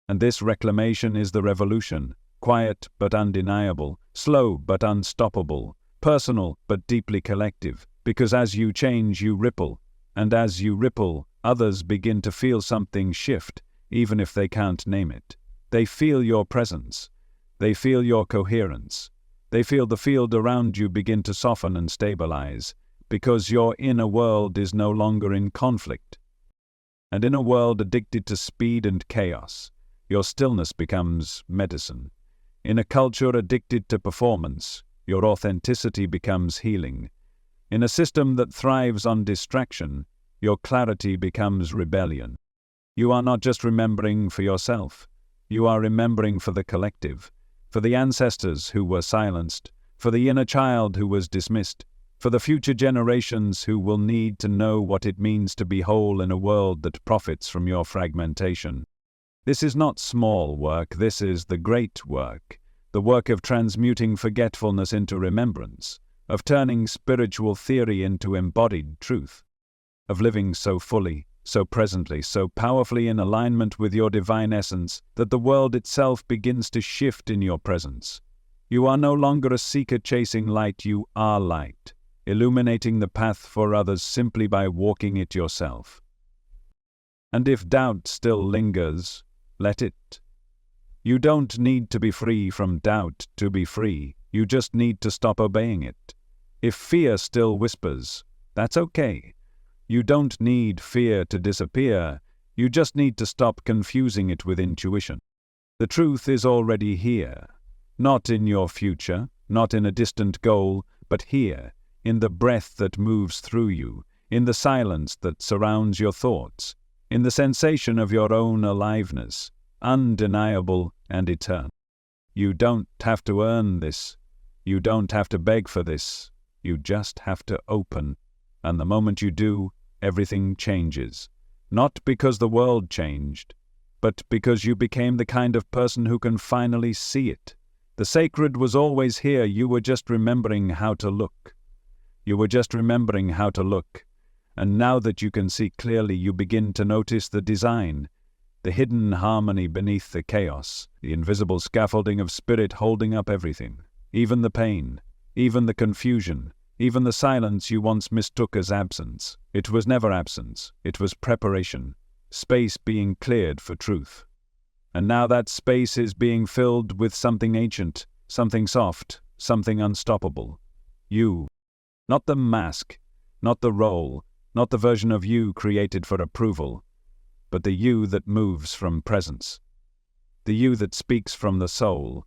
S1: And this reclamation is the revolution, quiet but undeniable, slow but unstoppable, personal but deeply collective, because as you change, you ripple. And as you ripple, others begin to feel something shift, even if they can't name it. They feel your presence. They feel your coherence. They feel the field around you begin to soften and stabilize, because your inner world is no longer in conflict. And in a world addicted to speed and chaos, your stillness becomes medicine. In a culture addicted to performance, your authenticity becomes healing. In a system that thrives on distraction, your clarity becomes rebellion. You are not just remembering for yourself. You are remembering for the collective, for the ancestors who were silenced, for the inner child who was dismissed, for the future generations who will need to know what it means to be whole in a world that profits from your fragmentation. This is not small work, this is the great work, the work of transmuting forgetfulness into remembrance, of turning spiritual theory into embodied truth, of living so fully, so presently, so powerfully in alignment with your divine essence that the world itself begins to shift in your presence. You are no longer a seeker chasing light, you are light, illuminating the path for others simply by walking it yourself. And if doubt still lingers, let it. You don't need to be free from doubt to be free, you just need to stop obeying it. If fear still whispers, that's okay. You don't need fear to disappear, you just need to stop confusing it with intuition. The truth is already here, not in your future, not in a distant goal, but here, in the breath that moves through you, in the silence that surrounds your thoughts, in the sensation of your own aliveness, undeniable and eternal. You don't have to earn this. You don't have to beg for this. You just have to open. And the moment you do, everything changes. Not because the world changed, but because you became the kind of person who can finally see it. The sacred was always here. You were just remembering how to look. You were just remembering how to look. And now that you can see clearly, you begin to notice the design, the hidden harmony beneath the chaos, the invisible scaffolding of spirit holding up everything, even the pain, even the confusion, even the silence you once mistook as absence. It was never absence. It was preparation, space being cleared for truth. And now that space is being filled with something ancient, something soft, something unstoppable. You. Not the mask, not the role, not the version of you created for approval, but the you that moves from presence. The you that speaks from the soul.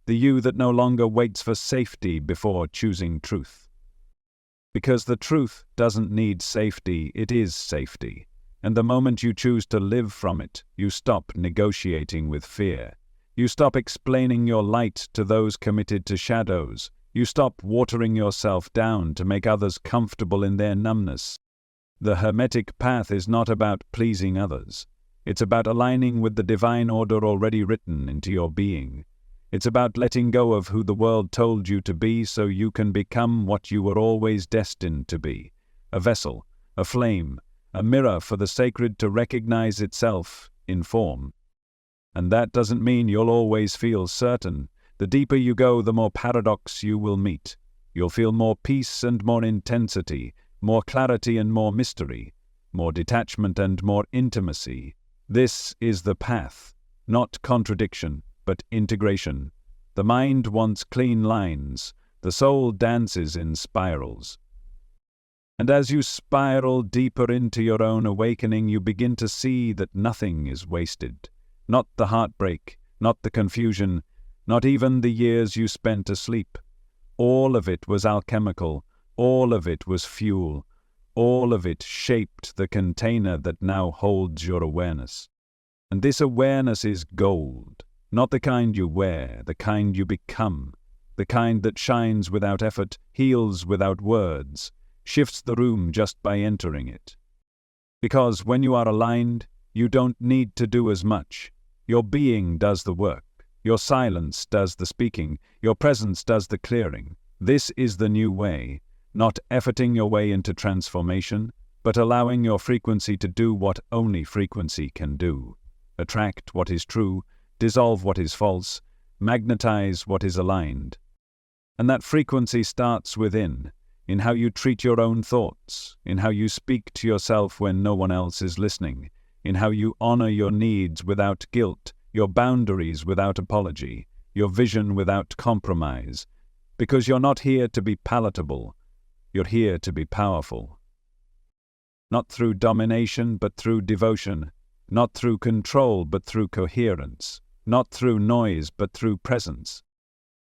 S1: The you that no longer waits for safety before choosing truth. Because the truth doesn't need safety, it is safety. And the moment you choose to live from it, you stop negotiating with fear. You stop explaining your light to those committed to shadows. You stop watering yourself down to make others comfortable in their numbness. The Hermetic path is not about pleasing others. It's about aligning with the divine order already written into your being. It's about letting go of who the world told you to be so you can become what you were always destined to be. A vessel, a flame, a mirror for the sacred to recognize itself in form. And that doesn't mean you'll always feel certain. The deeper you go, the more paradox you will meet. You'll feel more peace and more intensity, more clarity and more mystery, more detachment and more intimacy. This is the path, not contradiction, but integration. The mind wants clean lines. The soul dances in spirals. And as you spiral deeper into your own awakening, you begin to see that nothing is wasted. Not the heartbreak, not the confusion, not even the years you spent asleep. All of it was alchemical. All of it was fuel. All of it shaped the container that now holds your awareness. And this awareness is gold, not the kind you wear, the kind you become, the kind that shines without effort, heals without words, shifts the room just by entering it. Because when you are aligned, you don't need to do as much. Your being does the work. Your silence does the speaking. Your presence does the clearing. This is the new way. Not efforting your way into transformation, but allowing your frequency to do what only frequency can do. Attract what is true, dissolve what is false, magnetize what is aligned. And that frequency starts within, in how you treat your own thoughts, in how you speak to yourself when no one else is listening, in how you honor your needs without guilt, your boundaries without apology, your vision without compromise. Because you're not here to be palatable. You're here to be powerful. Not through domination, but through devotion. Not through control, but through coherence. Not through noise, but through presence.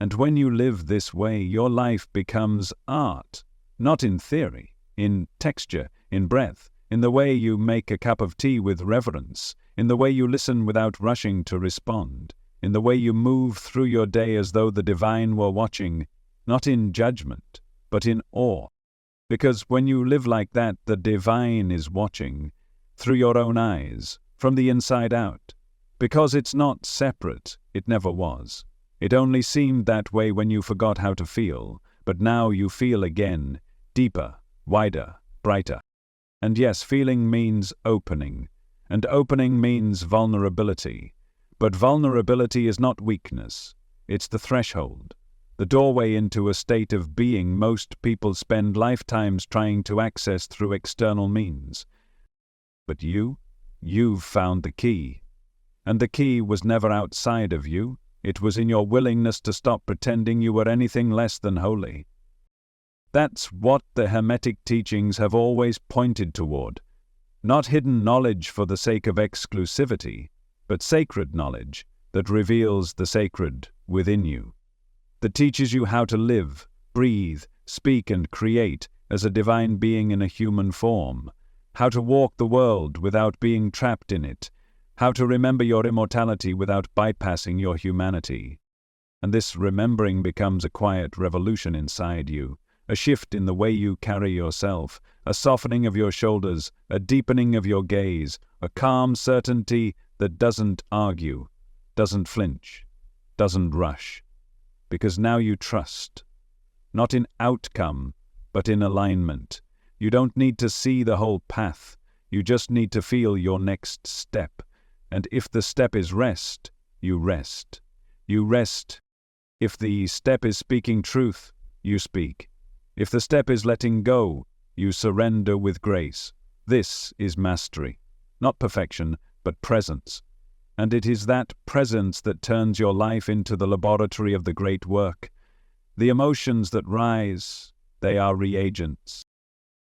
S1: And when you live this way, your life becomes art. Not in theory, in texture, in breath, in the way you make a cup of tea with reverence, in the way you listen without rushing to respond, in the way you move through your day as though the divine were watching, not in judgment, but in awe. Because when you live like that, the divine is watching, through your own eyes, from the inside out. Because it's not separate, it never was. It only seemed that way when you forgot how to feel, but now you feel again, deeper, wider, brighter. And yes, feeling means opening, and opening means vulnerability. But vulnerability is not weakness, it's the threshold. The doorway into a state of being most people spend lifetimes trying to access through external means. But you've found the key. And the key was never outside of you. It was in your willingness to stop pretending you were anything less than holy. That's what the Hermetic teachings have always pointed toward. Not hidden knowledge for the sake of exclusivity, but sacred knowledge that reveals the sacred within you. That teaches you how to live, breathe, speak and create as a divine being in a human form, how to walk the world without being trapped in it, how to remember your immortality without bypassing your humanity. And this remembering becomes a quiet revolution inside you, a shift in the way you carry yourself, a softening of your shoulders, a deepening of your gaze, a calm certainty that doesn't argue, doesn't flinch, doesn't rush. Because now you trust, not in outcome, but in alignment. You don't need to see the whole path, you just need to feel your next step. And if the step is rest, you rest. You rest. If the step is speaking truth, you speak. If the step is letting go, you surrender with grace. This is mastery, not perfection, but presence. And it is that presence that turns your life into the laboratory of the great work. The emotions that rise, they are reagents.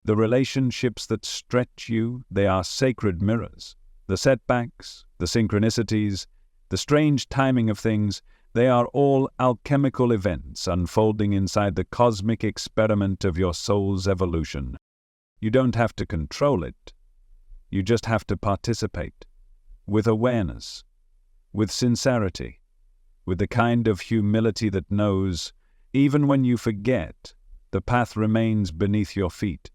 S1: The relationships that stretch you, they are sacred mirrors. The setbacks, the synchronicities, the strange timing of things, they are all alchemical events unfolding inside the cosmic experiment of your soul's evolution. You don't have to control it. You just have to participate. With awareness, with sincerity, with the kind of humility that knows, even when you forget, the path remains beneath your feet.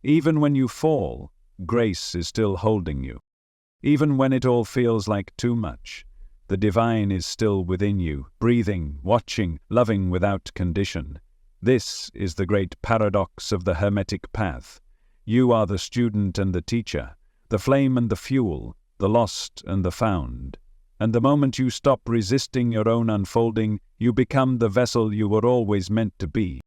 S1: Even when you fall, grace is still holding you. Even when it all feels like too much, the divine is still within you, breathing, watching, loving without condition. This is the great paradox of the Hermetic path. You are the student and the teacher, the flame and the fuel, the lost and the found. And the moment you stop resisting your own unfolding, you become the vessel you were always meant to be.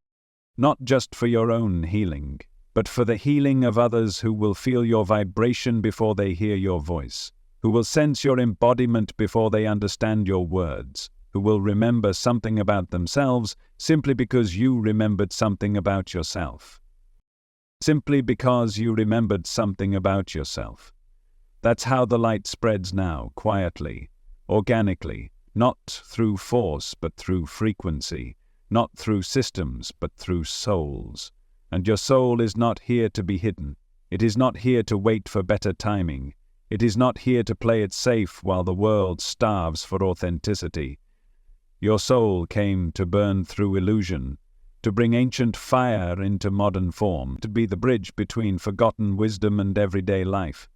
S1: Not just for your own healing, but for the healing of others who will feel your vibration before they hear your voice, who will sense your embodiment before they understand your words, who will remember something about themselves simply because you remembered something about yourself. Simply because you remembered something about yourself. That's how the light spreads now, quietly, organically, not through force but through frequency, not through systems but through souls. And your soul is not here to be hidden. It is not here to wait for better timing. It is not here to play it safe while the world starves for authenticity. Your soul came to burn through illusion, to bring ancient fire into modern form, to be the bridge between forgotten wisdom and everyday life.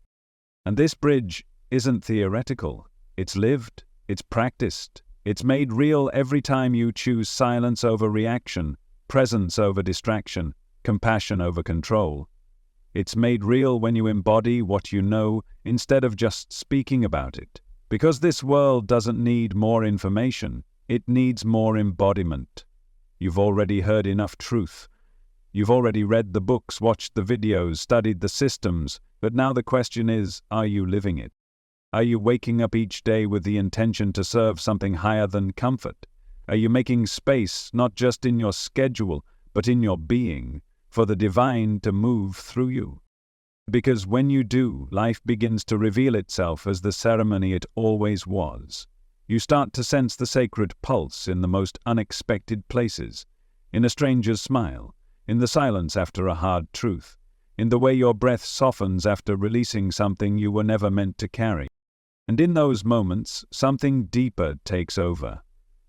S1: And this bridge isn't theoretical. It's lived, it's practiced, it's made real every time you choose silence over reaction, presence over distraction, compassion over control. It's made real when you embody what you know instead of just speaking about it. Because this world doesn't need more information, it needs more embodiment. You've already heard enough truth. You've already read the books, watched the videos, studied the systems, but now the question is, are you living it? Are you waking up each day with the intention to serve something higher than comfort? Are you making space, not just in your schedule, but in your being, for the divine to move through you? Because when you do, life begins to reveal itself as the ceremony it always was. You start to sense the sacred pulse in the most unexpected places, in a stranger's smile, in the silence after a hard truth, in the way your breath softens after releasing something you were never meant to carry. And in those moments, something deeper takes over,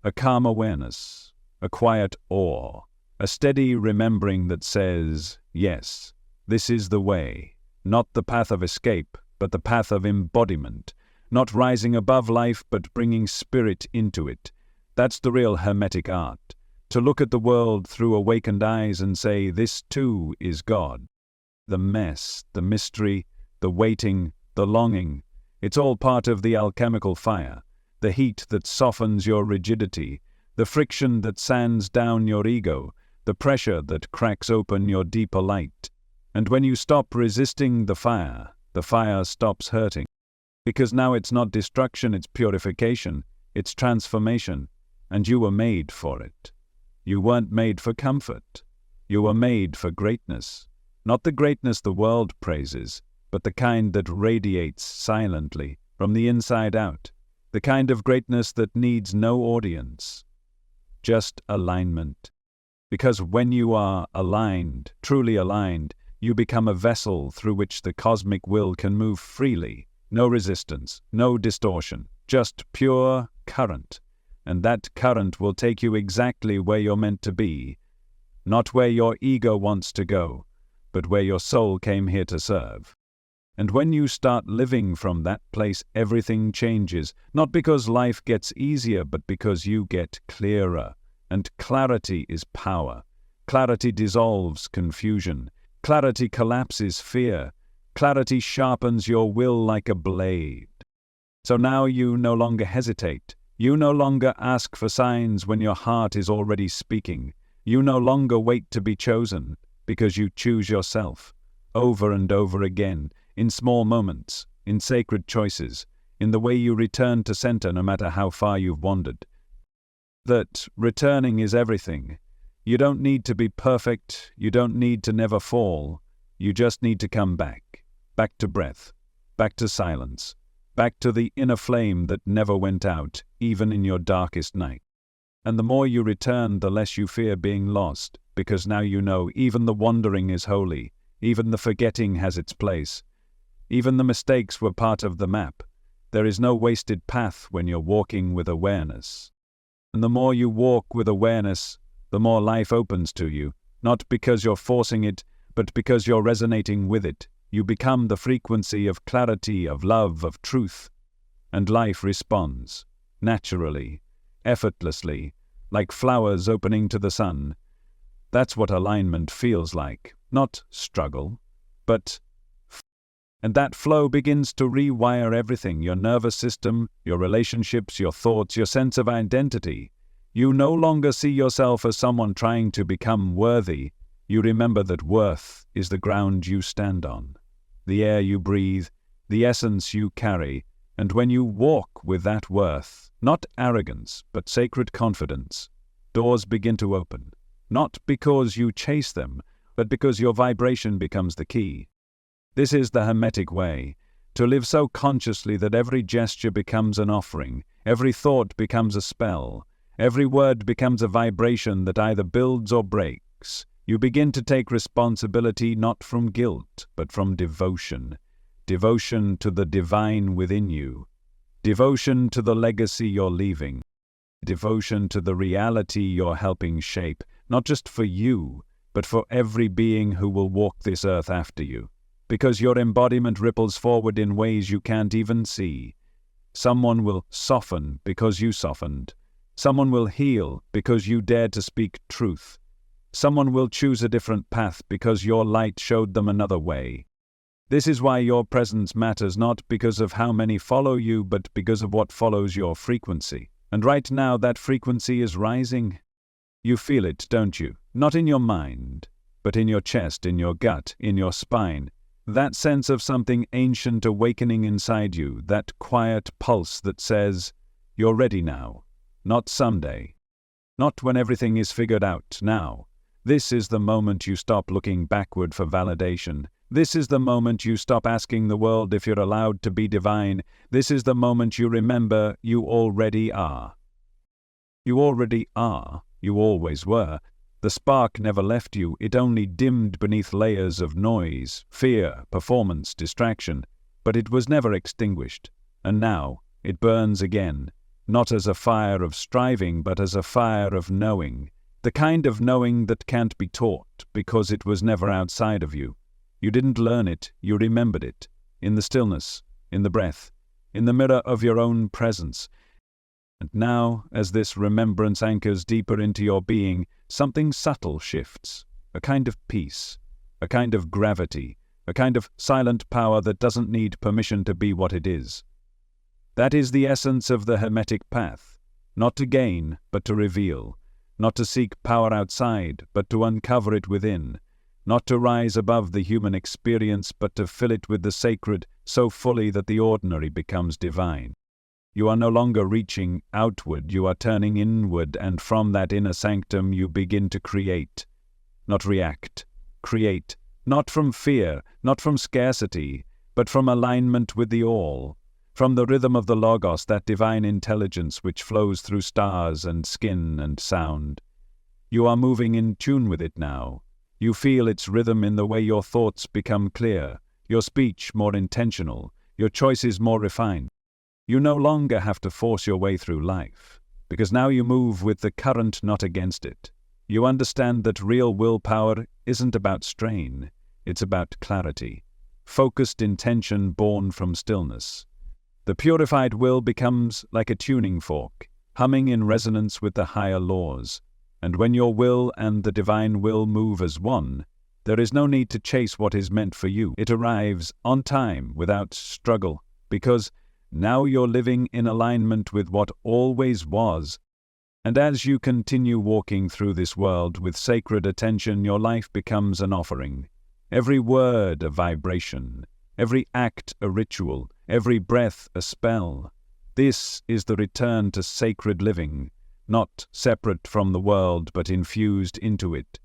S1: a calm awareness, a quiet awe, a steady remembering that says, yes, this is the way, not the path of escape, but the path of embodiment, not rising above life, but bringing spirit into it. That's the real Hermetic art, to look at the world through awakened eyes and say, this too is God. The mess, the mystery, the waiting, the longing, it's all part of the alchemical fire, the heat that softens your rigidity, the friction that sands down your ego, the pressure that cracks open your deeper light. And when you stop resisting the fire stops hurting. Because now it's not destruction, it's purification, it's transformation, and you were made for it. You weren't made for comfort. You were made for greatness. Not the greatness the world praises, but the kind that radiates silently, from the inside out, the kind of greatness that needs no audience, just alignment. Because when you are aligned, truly aligned, you become a vessel through which the cosmic will can move freely. No resistance, no distortion, just pure current. And that current will take you exactly where you're meant to be. Not where your ego wants to go, but where your soul came here to serve. And when you start living from that place, everything changes. Not because life gets easier, but because you get clearer. And clarity is power. Clarity dissolves confusion. Clarity collapses fear. Clarity sharpens your will like a blade. So now you no longer hesitate. You no longer ask for signs when your heart is already speaking. You no longer wait to be chosen, because you choose yourself, over and over again, in small moments, in sacred choices, in the way you return to center no matter how far you've wandered. That returning is everything. You don't need to be perfect, you don't need to never fall, you just need to come back to breath, back to silence, back to the inner flame that never went out, even in your darkest night. And the more you return, the less you fear being lost, because now you know even the wandering is holy, even the forgetting has its place, even the mistakes were part of the map. There is no wasted path when you're walking with awareness. And the more you walk with awareness, the more life opens to you, not because you're forcing it, but because you're resonating with it. You become the frequency of clarity, of love, of truth. And life responds, naturally, effortlessly, like flowers opening to the sun. That's what alignment feels like, not struggle, but and that flow begins to rewire everything, your nervous system, your relationships, your thoughts, your sense of identity. You no longer see yourself as someone trying to become worthy. You remember that worth is the ground you stand on, the air you breathe, the essence you carry. And when you walk with that worth, not arrogance, but sacred confidence, doors begin to open. Not because you chase them, but because your vibration becomes the key. This is the Hermetic way, to live so consciously that every gesture becomes an offering, every thought becomes a spell, every word becomes a vibration that either builds or breaks. You begin to take responsibility not from guilt, but from devotion. Devotion to the divine within you. Devotion to the legacy you're leaving. Devotion to the reality you're helping shape, not just for you, but for every being who will walk this earth after you. Because your embodiment ripples forward in ways you can't even see. Someone will soften because you softened. Someone will heal because you dared to speak truth. Someone will choose a different path because your light showed them another way. This is why your presence matters, not because of how many follow you, but because of what follows your frequency. And right now that frequency is rising. You feel it, don't you? Not in your mind, but in your chest, in your gut, in your spine. That sense of something ancient awakening inside you, that quiet pulse that says, you're ready now, not someday, not when everything is figured out, now. This is the moment you stop looking backward for validation. This is the moment you stop asking the world if you're allowed to be divine. This is the moment you remember you already are. You already are. You always were. The spark never left you, it only dimmed beneath layers of noise, fear, performance, distraction, but it was never extinguished. And now, it burns again, not as a fire of striving, but as a fire of knowing. The kind of knowing that can't be taught, because it was never outside of you. You didn't learn it, you remembered it, in the stillness, in the breath, in the mirror of your own presence. And now, as this remembrance anchors deeper into your being, something subtle shifts, a kind of peace, a kind of gravity, a kind of silent power that doesn't need permission to be what it is. That is the essence of the Hermetic path, not to gain, but to reveal, not to seek power outside, but to uncover it within, not to rise above the human experience, but to fill it with the sacred so fully that the ordinary becomes divine. You are no longer reaching outward, you are turning inward, and from that inner sanctum you begin to create, not react. Create, not from fear, not from scarcity, but from alignment with the all, from the rhythm of the Logos, that divine intelligence which flows through stars and skin and sound. You are moving in tune with it now. You feel its rhythm in the way your thoughts become clear, your speech more intentional, your choices more refined. You no longer have to force your way through life, because now you move with the current, not against it. You understand that real willpower isn't about strain, it's about clarity, focused intention born from stillness. The purified will becomes like a tuning fork, humming in resonance with the higher laws. And when your will and the divine will move as one, there is no need to chase what is meant for you. It arrives on time without struggle, because now you're living in alignment with what always was. And as you continue walking through this world with sacred attention, your life becomes an offering. Every word a vibration, every act a ritual, every breath a spell. This is the return to sacred living, not separate from the world but infused into it.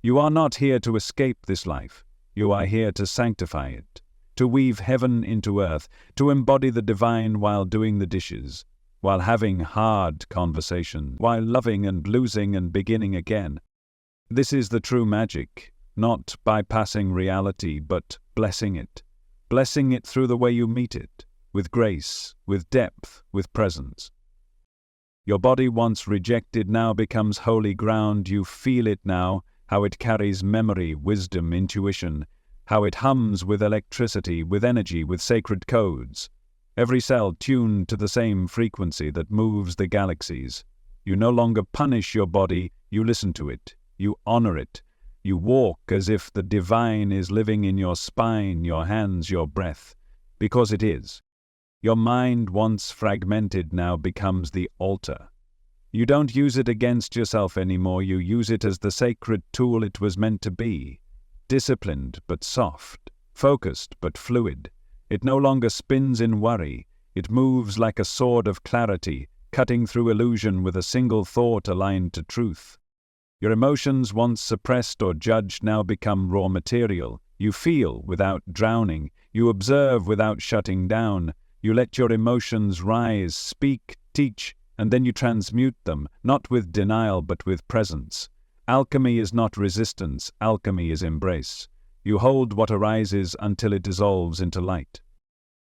S1: You are not here to escape this life. You are here to sanctify it, to weave heaven into earth, to embody the divine while doing the dishes, while having hard conversation, while loving and losing and beginning again. This is the true magic, not bypassing reality but blessing it through the way you meet it, with grace, with depth, with presence. Your body once rejected now becomes holy ground. You feel it now, how it carries memory, wisdom, intuition, how it hums with electricity, with energy, with sacred codes. Every cell tuned to the same frequency that moves the galaxies. You no longer punish your body, you listen to it, you honor it. You walk as if the divine is living in your spine, your hands, your breath, because it is. Your mind, once fragmented, now becomes the altar. You don't use it against yourself anymore, you use it as the sacred tool it was meant to be. Disciplined but soft, focused but fluid. It no longer spins in worry, it moves like a sword of clarity, cutting through illusion with a single thought aligned to truth. Your emotions, once suppressed or judged, now become raw material. You feel without drowning, you observe without shutting down. You let your emotions rise, speak, teach, and then you transmute them, not with denial but with presence. Alchemy is not resistance, alchemy is embrace. You hold what arises until it dissolves into light.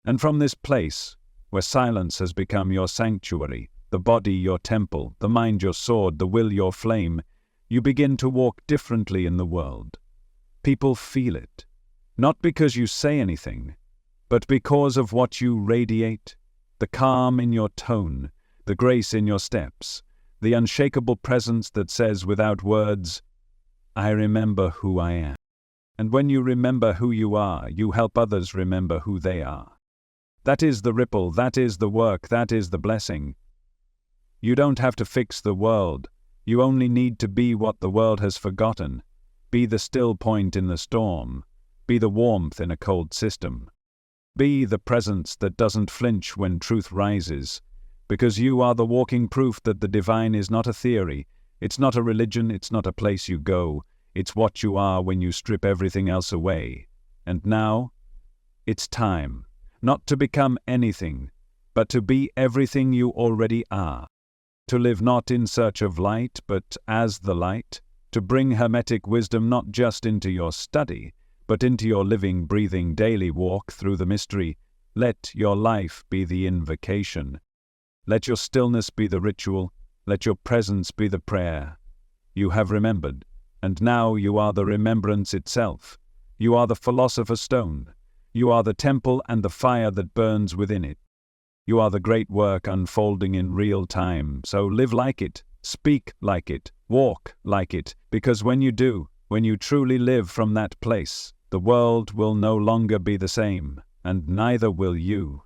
S1: And from this place, where silence has become your sanctuary, the body your temple, the mind your sword, the will your flame, you begin to walk differently in the world. People feel it, not because you say anything, but because of what you radiate, the calm in your tone, the grace in your steps, the unshakable presence that says without words, I remember who I am. And when you remember who you are, you help others remember who they are. That is the ripple, that is the work, that is the blessing. You don't have to fix the world. You only need to be what the world has forgotten. Be the still point in the storm. Be the warmth in a cold system. Be the presence that doesn't flinch when truth rises. Because you are the walking proof that the divine is not a theory. It's not a religion, it's not a place you go. It's what you are when you strip everything else away. And now, it's time, not to become anything, but to be everything you already are. To live not in search of light, but as the light. To bring Hermetic wisdom not just into your study, but into your living, breathing, daily walk through the mystery. Let your life be the invocation. Let your stillness be the ritual. Let your presence be the prayer. You have remembered, and now you are the remembrance itself. You are the philosopher's stone. You are the temple and the fire that burns within it. You are the great work unfolding in real time, so live like it, speak like it, walk like it, because when you do, when you truly live from that place, the world will no longer be the same, and neither will you.